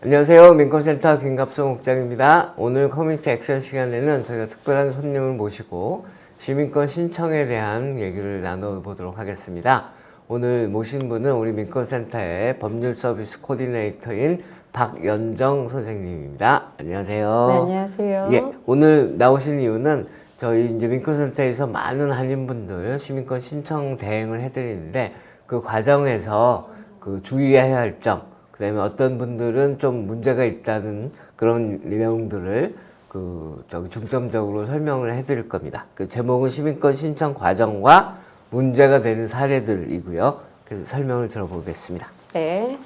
안녕하세요. 민권센터 김갑성 국장입니다. 오늘 커뮤니티 액션 시간에는 저희가 특별한 손님을 모시고 시민권 신청에 대한 얘기를 나눠보도록 하겠습니다. 오늘 모신 분은 우리 민권센터의 법률 서비스 코디네이터인 박연정 선생님입니다. 안녕하세요. 네, 안녕하세요. 예, 오늘 나오신 이유는 저희 이제 민권센터에서 많은 한인분들 시민권 신청 대행을 해드리는데 그 과정에서 그 주의해야 할 점, 그 다음에 어떤 분들은 좀 문제가 있다는 그런 내용들을 중점적으로 설명을 해드릴 겁니다. 그 제목은 시민권 신청 과정과 문제가 되는 사례들이고요. 그래서 설명을 들어보겠습니다. 네.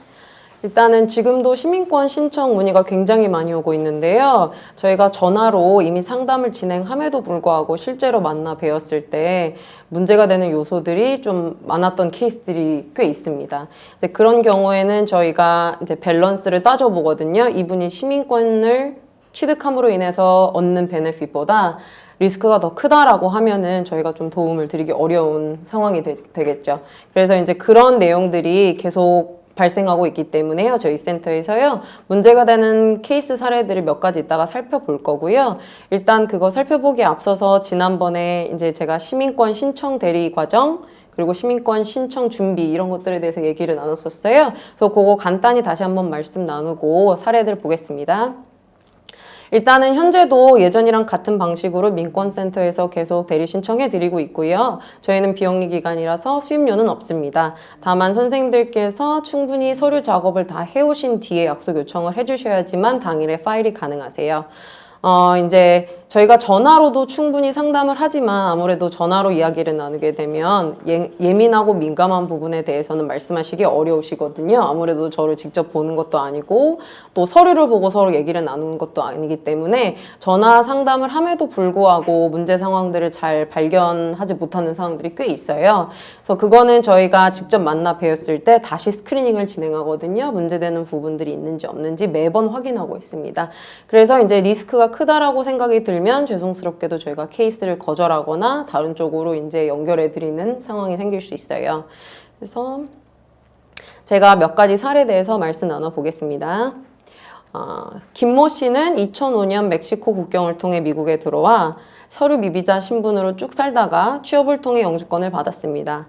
일단은 지금도 시민권 신청 문의가 굉장히 많이 오고 있는데요. 저희가 전화로 이미 상담을 진행함에도 불구하고 실제로 만나 뵈었을 때 문제가 되는 요소들이 좀 많았던 케이스들이 꽤 있습니다. 근데 그런 경우에는 저희가 이제 밸런스를 따져보거든요. 이분이 시민권을 취득함으로 인해서 얻는 베네핏보다 리스크가 더 크다라고 하면은 저희가 좀 도움을 드리기 어려운 상황이 되겠죠. 그래서 이제 그런 내용들이 계속 발생하고 있기 때문에요. 저희 센터에서요. 문제가 되는 케이스 사례들을 몇 가지 이따가 살펴볼 거고요. 일단 그거 살펴보기에 앞서서 지난번에 이제 제가 시민권 신청 대리 과정 그리고 시민권 신청 준비 이런 것들에 대해서 얘기를 나눴었어요. 그래서 그거 간단히 다시 한번 말씀 나누고 사례들 보겠습니다. 일단은 현재도 예전이랑 같은 방식으로 민권센터에서 계속 대리 신청해 드리고 있고요. 저희는 비영리 기관이라서 수임료는 없습니다. 다만 선생님들께서 충분히 서류 작업을 다 해오신 뒤에 약속 요청을 해주셔야지만 당일에 파일이 가능하세요. 이제 저희가 전화로도 충분히 상담을 하지만 아무래도 전화로 이야기를 나누게 되면 예민하고 민감한 부분에 대해서는 말씀하시기 어려우시거든요. 아무래도 저를 직접 보는 것도 아니고 또 서류를 보고 서로 얘기를 나누는 것도 아니기 때문에 전화 상담을 함에도 불구하고 문제 상황들을 잘 발견하지 못하는 상황들이 꽤 있어요. 그래서 그거는 저희가 직접 만나 뵈었을 때 다시 스크리닝을 진행하거든요. 문제되는 부분들이 있는지 없는지 매번 확인하고 있습니다. 그래서 이제 리스크가 크다라고 생각이 들면 죄송스럽게도 저희가 케이스를 거절하거나 다른 쪽으로 이제 연결해 드리는 상황이 생길 수 있어요. 그래서 제가 몇 가지 사례에 대해서 말씀 나눠 보겠습니다. 김모 씨는 2005년 멕시코 국경을 통해 미국에 들어와 서류 미비자 신분으로 쭉 살다가 취업을 통해 영주권을 받았습니다.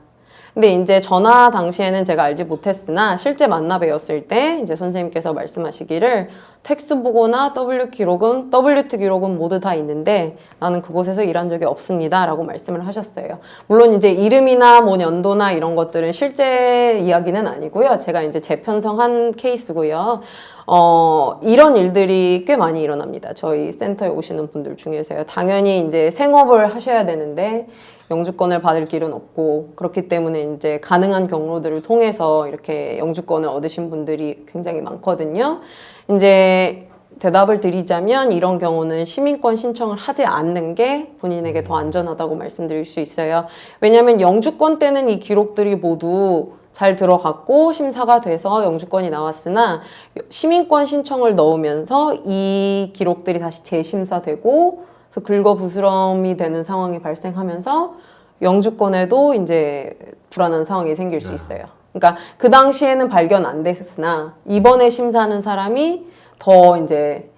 근데 이제 전화 당시에는 제가 알지 못했으나 실제 만나 뵈었을 때 이제 선생님께서 말씀하시기를 텍스 보고나 WT 기록은 모두 다 있는데 나는 그곳에서 일한 적이 없습니다 라고 말씀을 하셨어요. 물론 이제 이름이나 뭐 연도나 이런 것들은 실제 이야기는 아니고요. 제가 이제 재편성한 케이스고요. 이런 일들이 꽤 많이 일어납니다. 저희 센터에 오시는 분들 중에서요. 당연히 이제 생업을 하셔야 되는데 영주권을 받을 길은 없고 그렇기 때문에 이제 가능한 경로들을 통해서 이렇게 영주권을 얻으신 분들이 굉장히 많거든요. 이제 대답을 드리자면 이런 경우는 시민권 신청을 하지 않는 게 본인에게 더 안전하다고 말씀드릴 수 있어요. 왜냐하면 영주권 때는 이 기록들이 모두 잘 들어갔고 심사가 돼서 영주권이 나왔으나 시민권 신청을 넣으면서 이 기록들이 다시 재심사되고 그래서 긁어부스럼이 되는 상황이 발생하면서 영주권에도 이제 불안한 상황이 생길 수 있어요. 그러니까 그 당시에는 발견 안 됐으나 이번에 심사하는 사람이 더 이제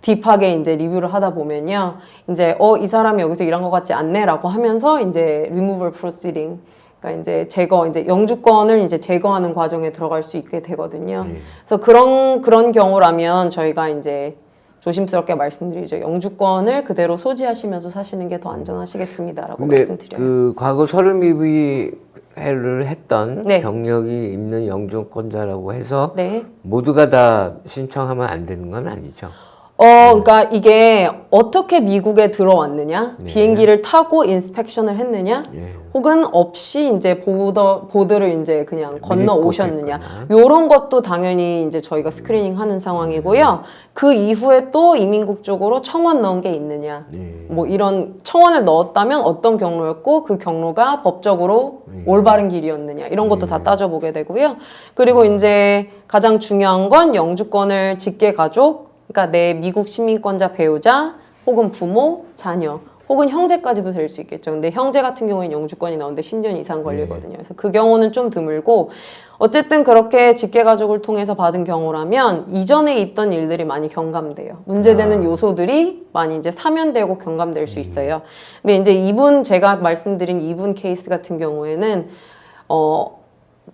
딥하게 이제 리뷰를 하다 보면요. 이제 이 사람이 여기서 일한 것 같지 않네라고 하면서 이제 removal proceeding 그러니까 이제 영주권을 이제 제거하는 과정에 들어갈 수 있게 되거든요. 그래서 그런 경우라면 저희가 이제 조심스럽게 말씀드리죠. 영주권을 그대로 소지하시면서 사시는 게 더 안전하시겠습니다라고 말씀드려요. 그 과거 서류 미비를 했던 네. 경력이 있는 영주권자라고 해서 네. 모두가 다 신청하면 안 되는 건 아니죠. 그러니까 이게 어떻게 미국에 들어왔느냐, 네. 비행기를 타고 인스펙션을 했느냐, 네. 혹은 없이 이제 보드를 이제 그냥 건너 오셨느냐, 있구나. 요런 것도 당연히 이제 저희가 스크리닝 하는 상황이고요. 그 이후에 또 이민국 쪽으로 청원 넣은 게 있느냐, 뭐 이런 청원을 넣었다면 어떤 경로였고 그 경로가 법적으로 올바른 길이었느냐, 이런 것도 다 따져보게 되고요. 그리고 이제 가장 중요한 건 영주권을 직계 가족, 그러니까 내 미국 시민권자 배우자 혹은 부모, 자녀 혹은 형제까지도 될 수 있겠죠. 근데 형제 같은 경우에는 영주권이 나오는데 10년 이상 걸리거든요. 그래서 그 경우는 좀 드물고 어쨌든 그렇게 직계가족을 통해서 받은 경우라면 이전에 있던 일들이 많이 경감돼요. 문제되는 요소들이 많이 이제 사면되고 경감될 수 있어요. 근데 이제 제가 말씀드린 이분 케이스 같은 경우에는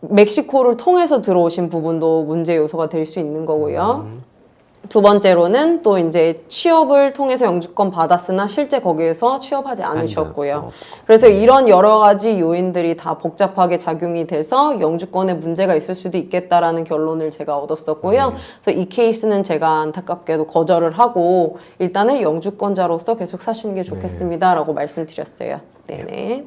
멕시코를 통해서 들어오신 부분도 문제 요소가 될 수 있는 거고요. 두 번째로는 또 이제 취업을 통해서 영주권 받았으나 실제 거기에서 취업하지 않으셨고요. 그래서 이런 여러 가지 요인들이 다 복잡하게 작용이 돼서 영주권에 문제가 있을 수도 있겠다라는 결론을 제가 얻었었고요. 그래서 이 케이스는 제가 안타깝게도 거절을 하고 일단은 영주권자로서 계속 사시는 게 좋겠습니다라고 말씀드렸어요. 네네.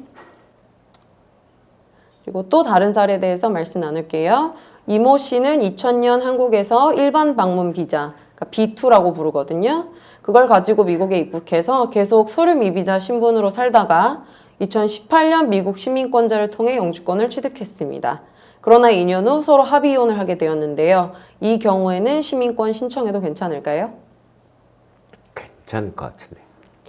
그리고 또 다른 사례에 대해서 말씀 나눌게요. 이모 씨는 2000년 한국에서 일반 방문 비자, 그러니까 B2라고 부르거든요. 그걸 가지고 미국에 입국해서 계속 서류 미비자 신분으로 살다가 2018년 미국 시민권자를 통해 영주권을 취득했습니다. 그러나 2년 후 서로 합의 이혼을 하게 되었는데요. 이 경우에는 시민권 신청해도 괜찮을까요? 괜찮을 것 같은데.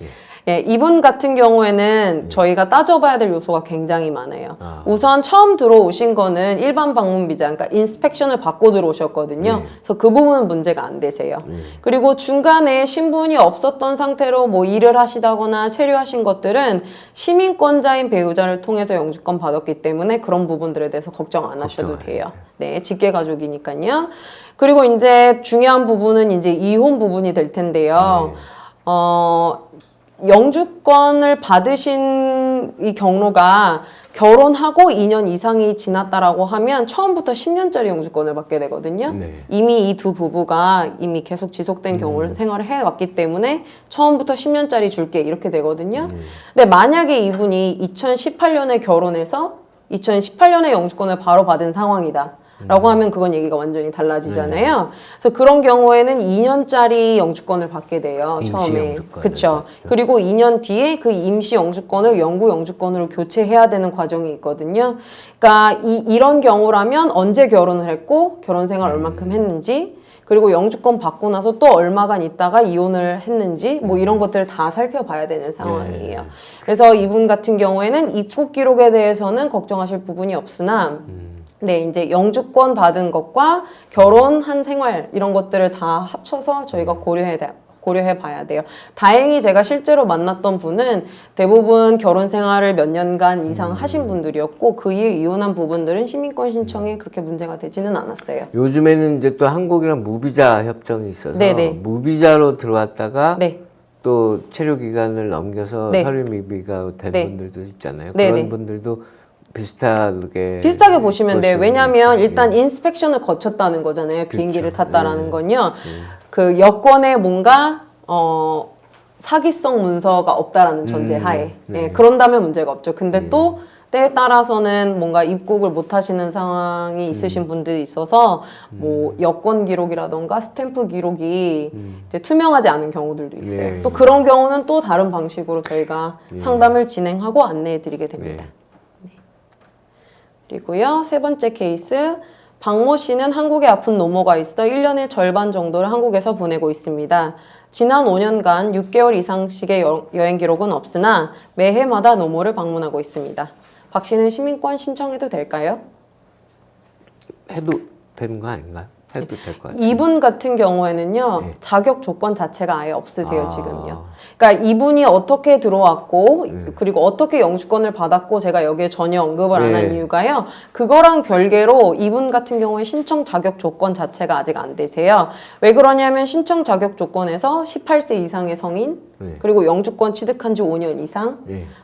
예. 예, 이분 같은 경우에는 저희가 따져봐야 될 요소가 굉장히 많아요. 우선 처음 들어오신 거는 일반 방문 비자, 그러니까 인스펙션을 받고 들어오셨거든요. 그래서 그 부분은 문제가 안 되세요. 그리고 중간에 신분이 없었던 상태로 뭐 일을 하시다거나 체류하신 것들은 시민권자인 배우자를 통해서 영주권 받았기 때문에 그런 부분들에 대해서 걱정 안 하셔도 돼요. 네, 직계가족이니까요. 그리고 이제 중요한 부분은 이제 이혼 부분이 될 텐데요. 영주권을 받으신 이 경로가 결혼하고 2년 이상이 지났다라고 하면 처음부터 10년짜리 영주권을 받게 되거든요. 네. 이미 이 두 부부가 이미 계속 지속된 경우를 생활을 해왔기 때문에 처음부터 10년짜리 줄게 이렇게 되거든요. 근데 만약에 이분이 2018년에 결혼해서 2018년에 영주권을 바로 받은 상황이다. 라고 하면 그건 얘기가 완전히 달라지잖아요. 그래서 그런 경우에는 2년짜리 영주권을 받게 돼요. 처음에. 그렇죠. 그리고 2년 뒤에 그 임시 영주권을 영구 영주권으로 교체해야 되는 과정이 있거든요. 그러니까 이런 경우라면 언제 결혼을 했고 결혼 생활 얼마큼 했는지 그리고 영주권 받고 나서 또 얼마간 있다가 이혼을 했는지 뭐 이런 것들을 다 살펴봐야 되는 상황이에요. 그래서 이분 같은 경우에는 입국 기록에 대해서는 걱정하실 부분이 없으나 네, 이제 영주권 받은 것과 결혼한 생활 이런 것들을 다 합쳐서 저희가 고려해 봐야 돼요. 다행히 제가 실제로 만났던 분은 대부분 결혼 생활을 몇 년간 이상 하신 분들이었고 그 이후에 이혼한 부분들은 시민권 신청에 그렇게 문제가 되지는 않았어요. 요즘에는 이제 또 한국이랑 무비자 협정이 있어서 네네. 무비자로 들어왔다가 네. 또 체류 기간을 넘겨서 네. 서류 미비가 된 네. 분들도 있잖아요. 네네. 그런 분들도 비슷하게 보시면 돼요. 왜냐하면 일단 인스펙션을 거쳤다는 거잖아요. 비행기를 탔다라는 건요. 그 여권에 뭔가 사기성 문서가 없다라는 전제 하에 그런다면 문제가 없죠. 근데 또 때에 따라서는 뭔가 입국을 못 하시는 상황이 있으신 분들이 있어서 뭐 여권 기록이라던가 스탬프 기록이 이제 투명하지 않은 경우들도 있어요. 또 그런 경우는 또 다른 방식으로 저희가 상담을 진행하고 안내해 드리게 됩니다. 그리고요, 세 번째 케이스. 박모 씨는 한국에 아픈 노모가 있어 1년의 절반 정도를 한국에서 보내고 있습니다. 지난 5년간 6개월 이상씩의 여행 기록은 없으나 매해마다 노모를 방문하고 있습니다. 박 씨는 시민권 신청해도 될까요? 해도 되는 거 아닌가요? 해도 될 것 같아요. 이분 같은 경우에는요, 자격 조건 자체가 아예 없으세요, 지금요. 그러니까 이분이 어떻게 들어왔고, 그리고 어떻게 영주권을 받았고, 제가 여기에 전혀 언급을 안 한 이유가요, 그거랑 별개로 이분 같은 경우에 신청 자격 조건 자체가 아직 안 되세요. 왜 그러냐면 신청 자격 조건에서 18세 이상의 성인, 그리고 영주권 취득한 지 5년 이상,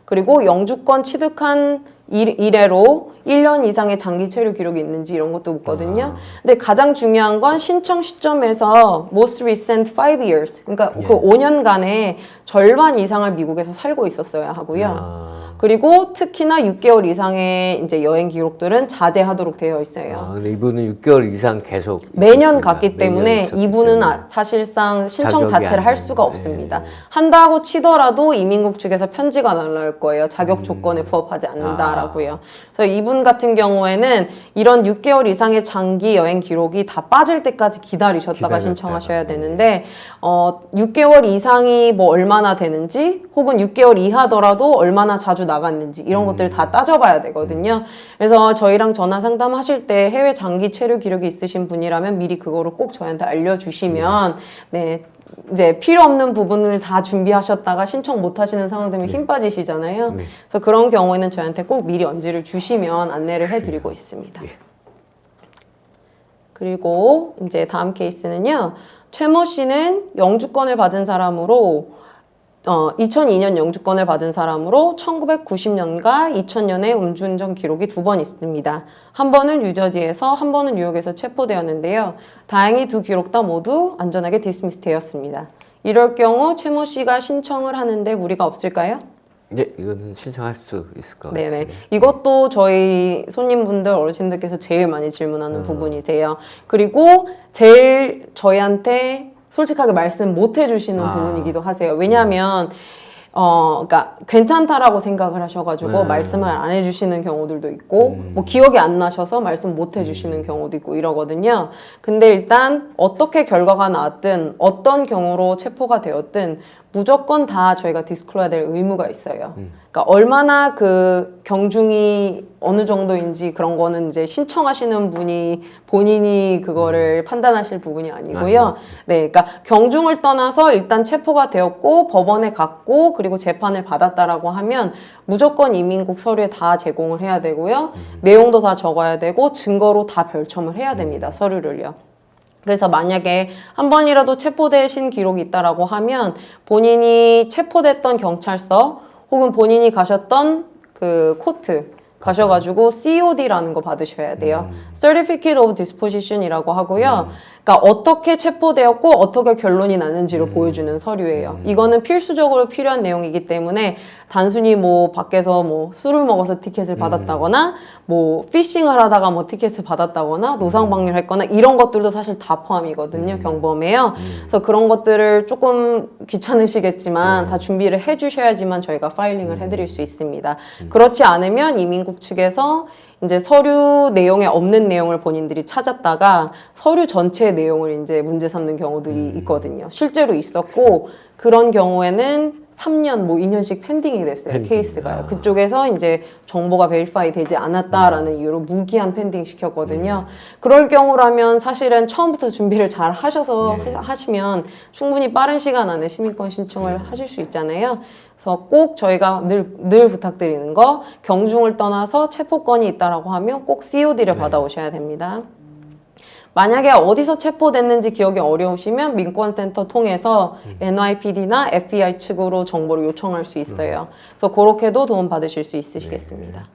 그리고 영주권 취득한 이래로 1년 이상의 장기 체류 기록이 있는지 이런 것도 묻거든요. 근데 가장 중요한 건 신청 시점에서 most recent 5 years, 그러니까 그 5년간의 절반 이상을 미국에서 살고 있었어야 하고요. 그리고 특히나 6개월 이상의 이제 여행 기록들은 자제하도록 되어 있어요. 근데 이분은 6개월 이상 계속 매년 갔기 때문에 이분은 사실상 신청 자체를 할 수가 없습니다. 한다고 치더라도 이민국 측에서 편지가 날라올 거예요. 자격 조건에 부합하지 않는다라고요. 그래서 이분 같은 경우에는 이런 6개월 이상의 장기 여행 기록이 다 빠질 때까지 기다리셨다가 신청하셔야 되는데 6개월 이상이 뭐 얼마나 되는지 혹은 6개월 이하더라도 얼마나 자주 나갔는지 이런 것들 다 따져봐야 되거든요. 그래서 저희랑 전화 상담하실 때 해외 장기 체류 기록이 있으신 분이라면 미리 그거를 꼭 저희한테 알려주시면 네. 이제 필요 없는 부분을 다 준비하셨다가 신청 못 하시는 상황 되면 힘 빠지시잖아요. 그래서 그런 경우에는 저희한테 꼭 미리 언지를 주시면 안내를 해드리고 있습니다. 그리고 이제 다음 케이스는요. 최모 씨는 영주권을 받은 사람으로 2002년 영주권을 받은 사람으로 1990년과 2000년에 음주운전 기록이 2번 있습니다. 한 번은 뉴저지에서 한 번은 뉴욕에서 체포되었는데요. 다행히 두 기록 다 모두 안전하게 디스미스 되었습니다. 이럴 경우 최모 씨가 신청을 하는데 무리가 없을까요? 네, 이거는 신청할 수 있을 것 네네. 같습니다. 이것도 저희 손님분들, 어르신들께서 제일 많이 질문하는 부분이세요. 그리고 제일 저희한테 솔직하게 말씀 못 해주시는 부분이기도 하세요. 왜냐하면 그러니까 괜찮다라고 생각을 하셔가지고 말씀을 안 해주시는 경우들도 있고 뭐 기억이 안 나셔서 말씀 못 해주시는 경우도 있고 이러거든요. 근데 일단 어떻게 결과가 나왔든 어떤 경우로 체포가 되었든 무조건 다 저희가 디스클로해야 될 의무가 있어요. 그러니까 얼마나 그 경중이 어느 정도인지 그런 거는 이제 신청하시는 분이 본인이 그거를 판단하실 부분이 아니고요. 네, 그러니까 경중을 떠나서 일단 체포가 되었고 법원에 갔고 그리고 재판을 받았다라고 하면 무조건 이민국 서류에 다 제공을 해야 되고요. 내용도 다 적어야 되고 증거로 다 별첨을 해야 됩니다. 서류를요. 그래서 만약에 한 번이라도 체포되신 기록이 있다라고 하면 본인이 체포됐던 경찰서 혹은 본인이 가셨던 그 코트 가셔가지고 COD라는 거 받으셔야 돼요. Certificate of Disposition이라고 하고요. 그러니까 어떻게 체포되었고 어떻게 결론이 나는지를 보여주는 서류예요. 이거는 필수적으로 필요한 내용이기 때문에 단순히 뭐 밖에서 뭐 술을 먹어서 티켓을 받았다거나 뭐 피싱을 하다가 뭐 티켓을 받았다거나 노상방뇨를 했거나 이런 것들도 사실 다 포함이거든요. 경범해요. 그래서 그런 것들을 조금 귀찮으시겠지만 다 준비를 해주셔야지만 저희가 파일링을 해드릴 수 있습니다. 그렇지 않으면 이민국 측에서 이제 서류 내용에 없는 내용을 본인들이 찾았다가 서류 전체 내용을 이제 문제 삼는 경우들이 있거든요. 실제로 있었고 그런 경우에는 3년, 뭐 2년씩 펜딩이 됐어요. 케이스가요. 그쪽에서 이제 정보가 베리파이 되지 않았다라는 이유로 무기한 펜딩 시켰거든요. 그럴 경우라면 사실은 처음부터 준비를 잘 하셔서 하시면 충분히 빠른 시간 안에 시민권 신청을 하실 수 있잖아요. 그래서 꼭 저희가 늘 부탁드리는 거 경중을 떠나서 체포권이 있다라고 하면 꼭 COD를 받아오셔야 됩니다. 만약에 어디서 체포됐는지 기억이 어려우시면 민권센터 통해서 NYPD나 FBI 측으로 정보를 요청할 수 있어요. 그래서 그렇게도 도움 받으실 수 있으시겠습니다.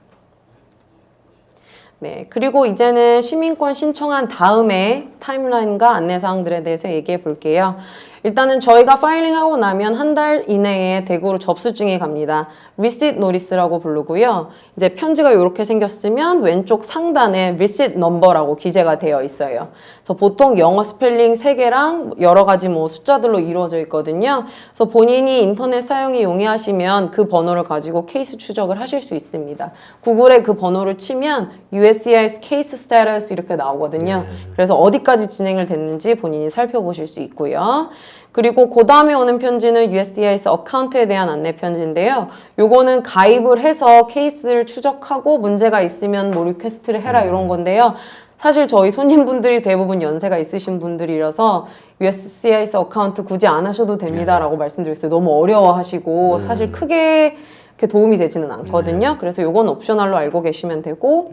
네, 그리고 이제는 시민권 신청한 다음에 타임라인과 안내사항들에 대해서 얘기해 볼게요. 일단은 저희가 파일링하고 나면 한 달 이내에 대구로 접수증이 갑니다. Receipt Notice라고 부르고요. 이제 편지가 이렇게 생겼으면 왼쪽 상단에 Receipt Number라고 기재가 되어 있어요. 그래서 보통 영어 스펠링 3개랑 여러 가지 뭐 숫자들로 이루어져 있거든요. 그래서 본인이 인터넷 사용이 용이하시면 그 번호를 가지고 케이스 추적을 하실 수 있습니다. 구글에 그 번호를 치면 USCIS Case Status 이렇게 나오거든요. 그래서 어디까지 진행을 됐는지 본인이 살펴보실 수 있고요. 그리고 그 다음에 오는 편지는 USCIS 어카운트에 대한 안내 편지인데요. 요거는 가입을 해서 케이스를 추적하고 문제가 있으면 뭐 리퀘스트를 해라 이런 건데요. 사실 저희 손님분들이 대부분 연세가 있으신 분들이라서 USCIS 어카운트 굳이 안 하셔도 됩니다라고 말씀드렸어요. 너무 어려워하시고 사실 크게 이렇게 도움이 되지는 않거든요. 그래서 요건 옵셔널로 알고 계시면 되고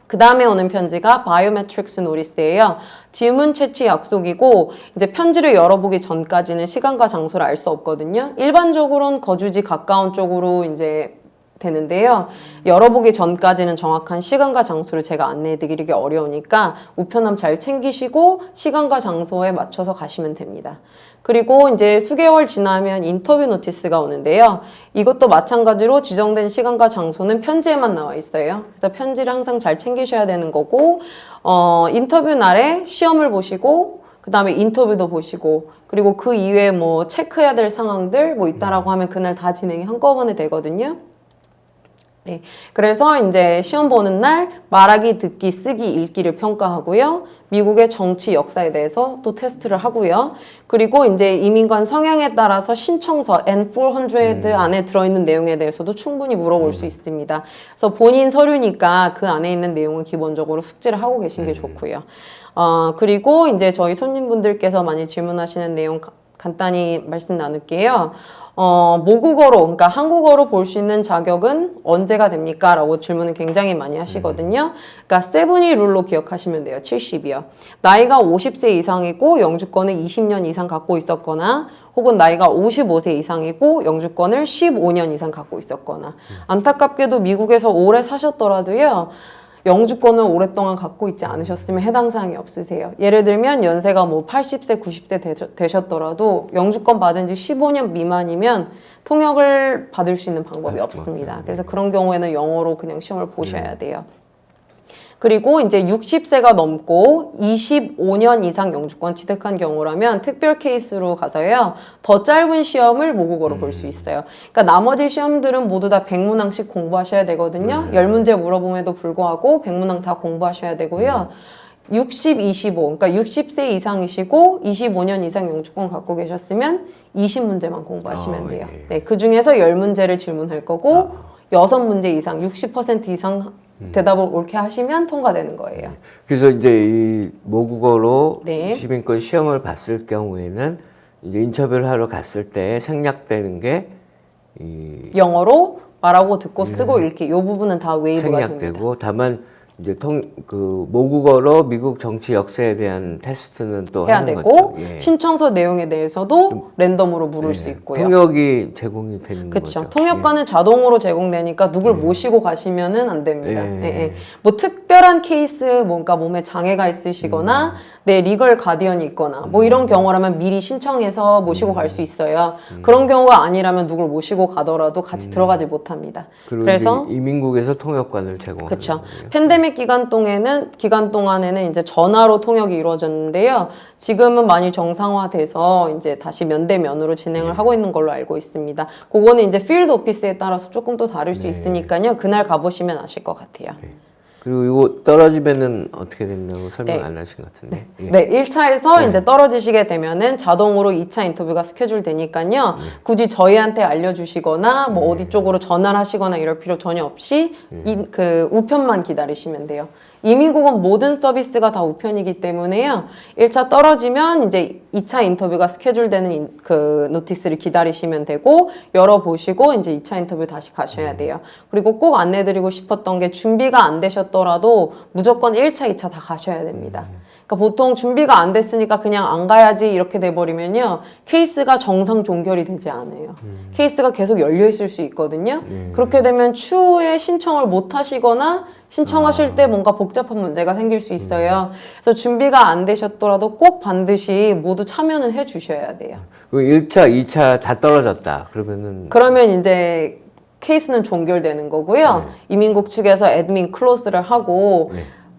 그 다음에 오는 편지가 바이오메트릭스 노리스예요. 지문 채취 약속이고 이제 편지를 열어보기 전까지는 시간과 장소를 알 수 없거든요. 일반적으로는 거주지 가까운 쪽으로 이제 되는데요. 열어보기 전까지는 정확한 시간과 장소를 제가 안내해드리기 어려우니까 우편함 잘 챙기시고 시간과 장소에 맞춰서 가시면 됩니다. 그리고 이제 수개월 지나면 인터뷰 노티스가 오는데요. 이것도 마찬가지로 지정된 시간과 장소는 편지에만 나와 있어요. 그래서 편지를 항상 잘 챙기셔야 되는 거고 인터뷰 날에 시험을 보시고 그 다음에 인터뷰도 보시고 그리고 그 이외에 뭐 체크해야 될 상황들 뭐 있다라고 하면 그날 다 진행이 한꺼번에 되거든요. 네. 그래서 이제 시험 보는 날 말하기, 듣기, 쓰기, 읽기를 평가하고요. 미국의 정치 역사에 대해서 또 테스트를 하고요. 그리고 이제 이민관 성향에 따라서 신청서 N400 안에 들어있는 내용에 대해서도 충분히 물어볼 수 있습니다. 그래서 본인 서류니까 그 안에 있는 내용은 기본적으로 숙지를 하고 계신 게 좋고요. 그리고 이제 저희 손님분들께서 많이 질문하시는 내용 간단히 말씀 나눌게요. 모국어로, 그러니까 한국어로 볼 수 있는 자격은 언제가 됩니까? 라고 질문을 굉장히 많이 하시거든요. 그러니까 세븐이 룰로 기억하시면 돼요. 70이요. 나이가 50세 이상이고 영주권을 20년 이상 갖고 있었거나 혹은 나이가 55세 이상이고 영주권을 15년 이상 갖고 있었거나 안타깝게도 미국에서 오래 사셨더라도요. 영주권을 오랫동안 갖고 있지 않으셨으면 해당 사항이 없으세요. 예를 들면 연세가 뭐 80세, 90세 되셨더라도 영주권 받은 지 15년 미만이면 통역을 받을 수 있는 방법이 없습니다. 그래서 그런 경우에는 영어로 그냥 시험을 보셔야 돼요. 그리고 이제 60세가 넘고 25년 이상 영주권 취득한 경우라면 특별 케이스로 가서요. 더 짧은 시험을 모국어로 볼 수 있어요. 그러니까 나머지 시험들은 모두 다 100문항씩 공부하셔야 되거든요. 10문제 물어봄에도 불구하고 100문항 다 공부하셔야 되고요. 60, 25, 그러니까 60세 이상이시고 25년 이상 영주권 갖고 계셨으면 20문제만 공부하시면 돼요. 네, 그 중에서 10문제를 질문할 거고 6문제 이상, 60% 이상 대답을 옳게 하시면 통과되는 거예요. 그래서 이제 이 모국어로 네. 시민권 시험을 봤을 경우에는 이제 인터뷰를 하러 갔을 때 생략되는 게 이 영어로 말하고 듣고 쓰고 읽기 이 부분은 다 웨이브가 됩니다. 생략되고 다만 이제 그 모국어로 미국 정치 역사에 대한 테스트는 또 해야 하는 되고 거죠. 예. 신청서 내용에 대해서도 랜덤으로 물을 수 있고요. 통역이 제공이 되는 그렇죠. 거죠. 통역관은 자동으로 제공되니까 누굴 모시고 가시면은 안 됩니다. 예. 예, 예. 뭐 특별한 케이스, 뭔가 몸에 장애가 있으시거나 내 리걸 가디언이 있거나 뭐 이런 경우라면 미리 신청해서 모시고 갈 수 있어요. 그런 경우가 아니라면 누굴 모시고 가더라도 같이 들어가지 못합니다. 그리고 그래서 이제 이민국에서 통역관을 제공하는 그렇죠. 거예요. 팬데믹 기간 동안에는 이제 전화로 통역이 이루어졌는데요. 지금은 많이 정상화돼서 이제 다시 면대면으로 진행을 하고 있는 걸로 알고 있습니다. 그거는 이제 필드 오피스에 따라서 조금 또 다를 수 있으니까요. 그날 가보시면 아실 것 같아요. 그리고 이거 떨어지면은 어떻게 된다고 설명 네. 안 하신 것 같은데. 예. 네, 1차에서 이제 떨어지시게 되면은 자동으로 2차 인터뷰가 스케줄 되니까요. 굳이 저희한테 알려주시거나 뭐 어디 쪽으로 전화를 하시거나 이럴 필요 전혀 없이 그 우편만 기다리시면 돼요. 이민국은 모든 서비스가 다 우편이기 때문에요. 1차 떨어지면 이제 2차 인터뷰가 스케줄되는 그 노티스를 기다리시면 되고 열어보시고 이제 2차 인터뷰 다시 가셔야 돼요. 그리고 꼭 안내드리고 싶었던 게 준비가 안 되셨더라도 무조건 1차, 2차 다 가셔야 됩니다. 그러니까 보통 준비가 안 됐으니까 그냥 안 가야지 이렇게 돼버리면요. 케이스가 정상 종결이 되지 않아요. 케이스가 계속 열려 있을 수 있거든요. 그렇게 되면 추후에 신청을 못 하시거나 신청하실 때 뭔가 복잡한 문제가 생길 수 있어요. 그래서 준비가 안 되셨더라도 꼭 반드시 모두 참여는 해 주셔야 돼요. 그럼 1차, 2차 다 떨어졌다. 그러면 이제 케이스는 종결되는 거고요. 이민국 측에서 애드민 클로즈를 하고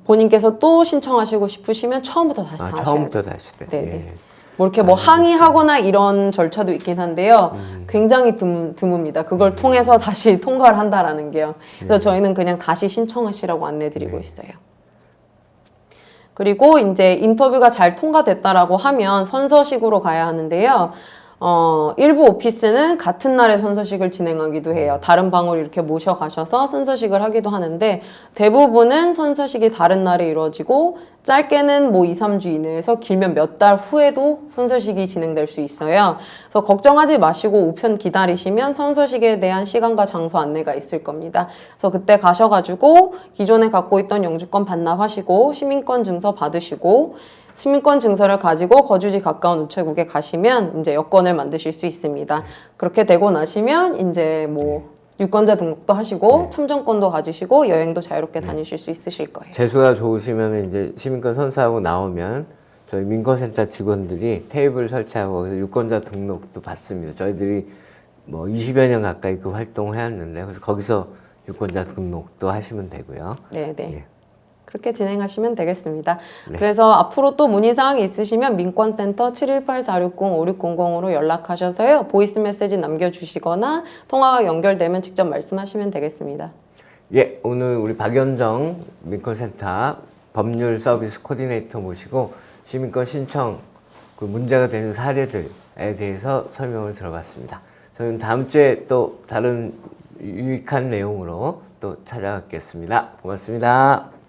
본인께서 또 신청하시고 싶으시면 처음부터 다시 하셔야 돼요. 처음부터 다시 돼. 네네. 예. 뭐 이렇게 뭐 항의하거나 이런 절차도 있긴 한데요. 굉장히 드뭅니다. 그걸 통해서 다시 통과를 한다라는 게요. 그래서 저희는 그냥 다시 신청하시라고 안내드리고 있어요. 그리고 이제 인터뷰가 잘 통과됐다라고 하면 선서식으로 가야 하는데요. 일부 오피스는 같은 날에 선서식을 진행하기도 해요. 다른 방으로 이렇게 모셔가셔서 선서식을 하기도 하는데 대부분은 선서식이 다른 날에 이루어지고 짧게는 뭐 2, 3주 이내에서 길면 몇 달 후에도 선서식이 진행될 수 있어요. 그래서 걱정하지 마시고 우편 기다리시면 선서식에 대한 시간과 장소 안내가 있을 겁니다. 그래서 그때 가셔가지고 기존에 갖고 있던 영주권 반납하시고 시민권 증서 받으시고 시민권 증서를 가지고 거주지 가까운 우체국에 가시면 이제 여권을 만드실 수 있습니다. 그렇게 되고 나시면 이제 뭐 유권자 등록도 하시고 참정권도 가지시고 여행도 자유롭게 다니실 수 있으실 거예요. 재수가 좋으시면 이제 시민권 선사하고 나오면 저희 민권센터 직원들이 테이블 설치하고 그래서 유권자 등록도 받습니다. 저희들이 뭐 20여 년 가까이 그 활동을 해왔는데 그래서 거기서 유권자 등록도 하시면 되고요. 네네. 예. 그렇게 진행하시면 되겠습니다. 그래서 앞으로 또 문의사항이 있으시면 민권센터 718-460-5600으로 연락하셔서요. 보이스 메시지 남겨주시거나 통화가 연결되면 직접 말씀하시면 되겠습니다. 예, 오늘 우리 박연정 민권센터 법률 서비스 코디네이터 모시고 시민권 신청 그 문제가 되는 사례들에 대해서 설명을 들어봤습니다. 저희는 다음 주에 또 다른 유익한 내용으로 또 찾아뵙겠습니다. 고맙습니다.